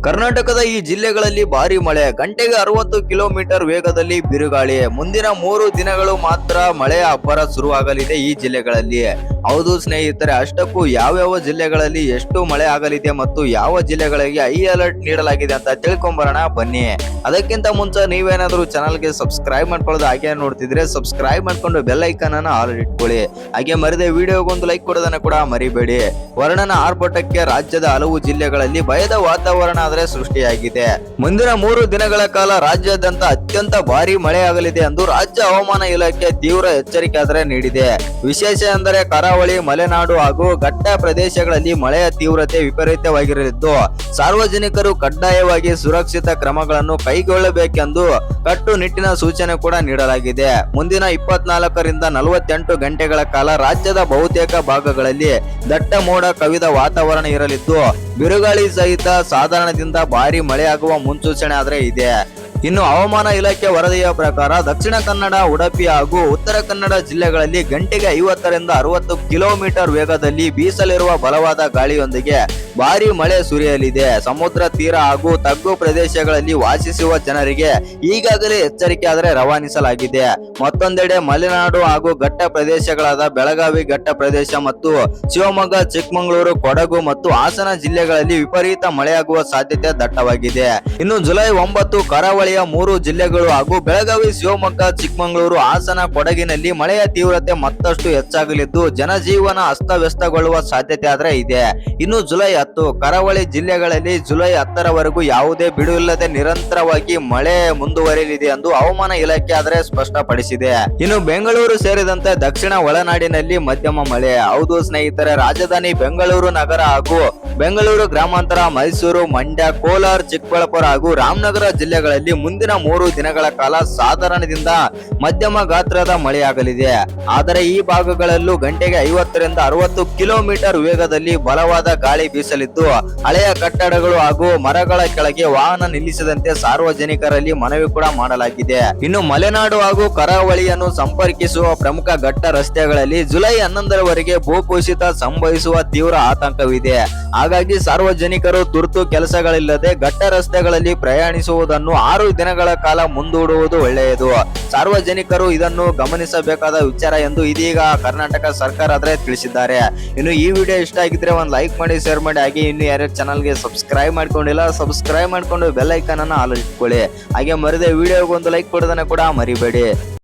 ಕರ್ನಾಟಕದ ಈ ಜಿಲ್ಲೆಗಳಲ್ಲಿ ಭಾರಿ ಮಳೆ, ಗಂಟೆಗೆ 60 ಕಿಲೋಮೀಟರ್ ವೇಗದಲ್ಲಿ ಬಿರುಗಾಳಿ. ಮುಂದಿನ 3 ದಿನಗಳು ಮಾತ್ರ ಮಳೆಯ ಅಬ್ಬರ ಶುರುವಾಗಲಿದೆ ಈ ಜಿಲ್ಲೆಗಳಲ್ಲಿ. ಹೌದು ಸ್ನೇಹಿತರೆ, ಅಷ್ಟಕ್ಕೂ ಯಾವ್ಯಾವ ಜಿಲ್ಲೆಗಳಲ್ಲಿ ಎಷ್ಟು ಮಳೆ ಆಗಲಿದೆ ಮತ್ತು ಯಾವ ಜಿಲ್ಲೆಗಳಿಗೆ ಹೈ ಅಲರ್ಟ್ ನೀಡಲಾಗಿದೆ ಅಂತ ತಿಳ್ಕೊಂಬರೋಣ ಬನ್ನಿ. ಅದಕ್ಕಿಂತ ಮುಂಚೆ ನೀವೇನಾದ್ರೂ ಚಾನಲ್ಗೆ ಸಬ್ಸ್ಕ್ರೈಬ್ ಮಾಡ್ಕೊಳ್ಳೋದು ಹಾಗೆ ನೋಡ್ತಿದ್ರೆ ಸಬ್ಸ್ಕ್ರೈಬ್ ಮಾಡ್ಕೊಂಡು ಬೆಲ್ ಐಕಾನ್ ಅನ್ನು ಆಲ್ ಇಟ್ಕೊಳ್ಳಿ. ಹಾಗೆ ಮರಿದೆ ವಿಡಿಯೋಗೊಂದು ಲೈಕ್ ಕೊಡೋದನ್ನ ಕೂಡ ಮರಿಬೇಡಿ. ವರ್ಣನ ಆರ್ಭಟಕ್ಕೆ ರಾಜ್ಯದ ಹಲವು ಜಿಲ್ಲೆಗಳಲ್ಲಿ ಭಯದ ವಾತಾವರಣ ಸೃಷ್ಟಿಯಾಗಿದೆ. ಮುಂದಿನ 3 ದಿನಗಳ ಕಾಲ ರಾಜ್ಯಾದ್ಯಂತ ಅತ್ಯಂತ ಭಾರಿ ಮಳೆಯಾಗಲಿದೆ ಎಂದು ರಾಜ್ಯ ಹವಾಮಾನ ಇಲಾಖೆ ತೀವ್ರ ಎಚ್ಚರಿಕೆ ನೀಡಿದೆ. ವಿಶೇಷ ಎಂದರೆ ಕರಾವಳಿ, ಮಲೆನಾಡು ಹಾಗೂ ಘಟ್ಟ ಪ್ರದೇಶಗಳಲ್ಲಿ ಮಳೆಯ ತೀವ್ರತೆ ವಿಪರೀತವಾಗಿರಲಿದ್ದು ಸಾರ್ವಜನಿಕರು ಕಡ್ಡಾಯವಾಗಿ ಸುರಕ್ಷಿತ ಕ್ರಮಗಳನ್ನು ಕೈಗೊಳ್ಳಬೇಕೆಂದು ಕಟ್ಟುನಿಟ್ಟಿನ ಸೂಚನೆ ಕೂಡ ನೀಡಲಾಗಿದೆ. ಮುಂದಿನ 24ರಿಂದ 48 ಗಂಟೆಗಳ ಕಾಲ ರಾಜ್ಯದ ಬಹುತೇಕ ಭಾಗಗಳಲ್ಲಿ ದಟ್ಟ ಮೋಡ ಕವಿದ ವಾತಾವರಣ ಇರಲಿದ್ದು ಬಿರುಗಾಳಿ ಸಹಿತ ಸಾಧಾರಣದಿಂದ ಭಾರಿ ಮಳೆಯಾಗುವ ಮುನ್ಸೂಚನೆ ಇದೆ. ಇನ್ನು ಹವಾಮಾನ ಇಲಾಖೆ ವರದಿಯ ಪ್ರಕಾರ ದಕ್ಷಿಣ ಕನ್ನಡ, ಉಡುಪಿ ಹಾಗೂ ಉತ್ತರ ಕನ್ನಡ ಜಿಲ್ಲೆಗಳಲ್ಲಿ ಗಂಟೆಗೆ 50ರಿಂದ 60 ಕಿಲೋಮೀಟರ್ ವೇಗದಲ್ಲಿ ಬೀಸಲಿರುವ ಬಲವಾದ ಗಾಳಿಯೊಂದಿಗೆ ಭಾರಿ ಮಳೆ ಸುರಿಯಲಿದೆ. ಸಮುದ್ರ ತೀರ ಹಾಗೂ ತಗ್ಗು ಪ್ರದೇಶಗಳಲ್ಲಿ ವಾಸಿಸುವ ಜನರಿಗೆ ಈಗಾಗಲೇ ಎಚ್ಚರಿಕೆ ರವಾನಿಸಲಾಗಿದೆ. ಮತ್ತೊಂದೆಡೆ ಮಲೆನಾಡು ಹಾಗೂ ಘಟ್ಟ ಪ್ರದೇಶಗಳಾದ ಬೆಳಗಾವಿ ಘಟ್ಟ ಪ್ರದೇಶ ಮತ್ತು ಶಿವಮೊಗ್ಗ, ಚಿಕ್ಕಮಗಳೂರು, ಕೊಡಗು ಮತ್ತು ಹಾಸನ ಜಿಲ್ಲೆಗಳಲ್ಲಿ ವಿಪರೀತ ಮಳೆಯಾಗುವ ಸಾಧ್ಯತೆ ದಟ್ಟವಾಗಿದೆ. ಇನ್ನು ಜುಲೈ 9 ಕರಾವಳಿಯ 3 ಜಿಲ್ಲೆಗಳು ಹಾಗೂ ಬೆಳಗಾವಿ, ಶಿವಮೊಗ್ಗ, ಚಿಕ್ಕಮಗಳೂರು, ಹಾಸನ, ಕೊಡಗಿನಲ್ಲಿ ಮಳೆಯ ತೀವ್ರತೆ ಮತ್ತಷ್ಟು ಹೆಚ್ಚಾಗಲಿದ್ದು ಜನಜೀವನ ಅಸ್ತವ್ಯಸ್ತಗೊಳ್ಳುವ ಸಾಧ್ಯತೆ ಇದೆ. ಇನ್ನು ಜುಲೈ 10 ಕರಾವಳಿ ಜಿಲ್ಲೆಗಳಲ್ಲಿ ಜುಲೈ 10ರವರೆಗೂ ಯಾವುದೇ ಬಿಡುವಿಲ್ಲದೆ ನಿರಂತರವಾಗಿ ಮಳೆ ಮುಂದುವರಿಯಲಿದೆ ಎಂದು ಹವಾಮಾನ ಇಲಾಖೆ ಸ್ಪಷ್ಟಪಡಿಸಿದೆ. ಇನ್ನು ಬೆಂಗಳೂರು ಸೇರಿದಂತೆ ದಕ್ಷಿಣ ಒಳನಾಡಿನಲ್ಲಿ ಮಧ್ಯಮ ಮಳೆ. ಹೌದು ಸ್ನೇಹಿತರೆ, ರಾಜಧಾನಿ ಬೆಂಗಳೂರು ನಗರ ಹಾಗೂ ಬೆಂಗಳೂರು ಗ್ರಾಮಾಂತರ, ಮೈಸೂರು, ಮಂಡ್ಯ, ಕೋಲಾರ, ಚಿಕ್ಕಬಳ್ಳಾಪುರ ಹಾಗೂ ರಾಮನಗರ ಜಿಲ್ಲೆಗಳಲ್ಲಿ ಮುಂದಿನ 3 ದಿನಗಳ ಕಾಲ ಸಾಧಾರಣದಿಂದ ಮಧ್ಯಮ ಗಾತ್ರದ ಮಳೆಯಾಗಲಿದೆ. ಆದರೆ ಈ ಭಾಗಗಳಲ್ಲೂ ಗಂಟೆಗೆ 50ರಿಂದ 60 ಕಿಲೋಮೀಟರ್ ವೇಗದಲ್ಲಿ ಬಲವಾದ ಗಾಳಿ ಬೀಸಲಿದ್ದು ಹಳೆಯ ಕಟ್ಟಡಗಳು ಹಾಗೂ ಮರಗಳ ಕೆಳಗೆ ವಾಹನ ನಿಲ್ಲಿಸದಂತೆ ಸಾರ್ವಜನಿಕರಲ್ಲಿ ಮನವಿ ಕೂಡ ಮಾಡಲಾಗಿದೆ. ಇನ್ನು ಮಲೆನಾಡು ಹಾಗೂ ಕರಾವಳಿಯನ್ನು ಸಂಪರ್ಕಿಸುವ ಪ್ರಮುಖ ಘಟ್ಟ ರಸ್ತೆಗಳಲ್ಲಿ ಜುಲೈ 11ರವರೆಗೆ ಭೂಕುಸಿತ ಸಂಭವಿಸುವ ತೀವ್ರ ಆತಂಕವಿದೆ. ಹಾಗಾಗಿ ಸಾರ್ವಜನಿಕರು ತುರ್ತು ಕೆಲಸಗಳಿಲ್ಲದೆ ಘಟ್ಟ ರಸ್ತೆಗಳಲ್ಲಿ ಪ್ರಯಾಣಿಸುವುದನ್ನು 6 ದಿನಗಳ ಕಾಲ ಮುಂದೂಡುವುದು ಒಳ್ಳೆಯದು. ಸಾರ್ವಜನಿಕರು ಇದನ್ನು ಗಮನಿಸಬೇಕಾದ ವಿಚಾರ ಎಂದು ಇದೀಗ ಕರ್ನಾಟಕ ಸರ್ಕಾರ ತಿಳಿಸಿದ್ದಾರೆ. ಇನ್ನು ಈ ವಿಡಿಯೋ ಇಷ್ಟ ಆಗಿದ್ರೆ ಒಂದು ಲೈಕ್ ಮಾಡಿ, ಶೇರ್ ಮಾಡಿ. ಹಾಗೆ ಇನ್ನು ಯಾರ್ಯಾರು ಚಾನಲ್ಗೆ ಸಬ್ಸ್ಕ್ರೈಬ್ ಮಾಡ್ಕೊಂಡಿಲ್ಲ ಸಬ್ಸ್ಕ್ರೈಬ್ ಮಾಡ್ಕೊಂಡು ಬೆಲ್ ಐಕಾನ್ ಅನ್ನು ಆಲ್ ಇಟ್ಕೊಳ್ಳಿ. ಹಾಗೆ ಮರಿದೆ ವಿಡಿಯೋಗೊಂದು ಲೈಕ್ ಕೊಡೋದನ್ನ ಕೂಡ ಮರಿಬೇಡಿ.